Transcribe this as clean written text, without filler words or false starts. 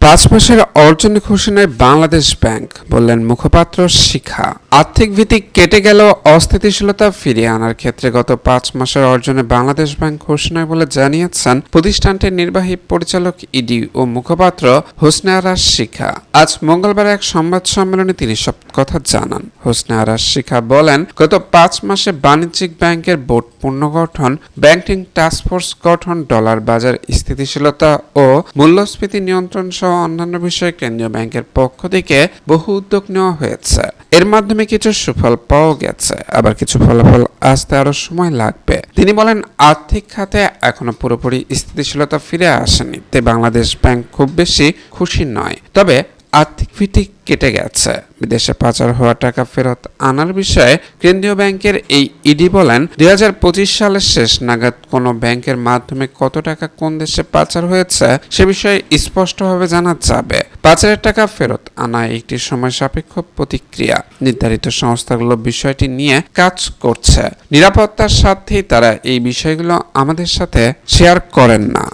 5 মাসের অর্জনে খুশি নয় বাংলাদেশ ব্যাংক, বললেন মুখপাত্র শিখা। আর্থিক ভিত্তি কেটে গেল, অস্থিতিশীলতা ফিরিয়ে আনার ক্ষেত্রে গত 5 মাসের অর্জনে বাংলাদেশ ব্যাংক খুশি নয় বলে জানিয়েছেন প্রতিষ্ঠানটির নির্বাহী পরিচালক ইডি ও মুখপাত্র হোসনে আরা শিখা। আজ মঙ্গলবার এক সংবাদ সম্মেলনে তিনি সব কথা জানান। হোসনে আরা শিখা বলেন, গত 5 মাসে বাণিজ্যিক ব্যাংকের বোর্ড পুনর্গঠন, ব্যাংকিং টাস্কফোর্স গঠন, ডলার বাজার স্থিতিশীলতা ও মূল্যস্ফীতি নিয়ন্ত্রণ সহ অন্যান্য বিষয়ে কেন্দ্রীয় ব্যাংকের পক্ষ থেকে বহু উদ্যোগ নেওয়া হয়েছে। এর মাধ্যমে কিছু সুফল পাওয়া গেছে, আবার কিছু ফলাফল আসতে আরো সময় লাগবে। তিনি বলেন, আর্থিক খাতে এখনো পুরোপুরি স্থিতিশীলতা ফিরে আসেনি, তাই বাংলাদেশ ব্যাংক খুব বেশি খুশি নয়। তবে আর্থিক ভিত্তি কেটে গেছে। বিদেশে পাচার হওয়া টাকা ফেরত আনার বিষয়ে কেন্দ্রীয় ব্যাংকের এই ইডি বলেন, 2025 সালের শেষ নাগাদ কোনো ব্যাংকের মাধ্যমে কত টাকা কোন দেশে পাচার হয়েছে সে বিষয়ে স্পষ্টভাবে জানা যাবে। পাচারের টাকা ফেরত আনা একটি সময় সাপেক্ষ প্রতিক্রিয়া। নির্ধারিত সংস্থাগুলো বিষয়টি নিয়ে কাজ করছে। নিরাপত্তার স্বার্থেই তারা এই বিষয়গুলো আমাদের সাথে শেয়ার করেন না।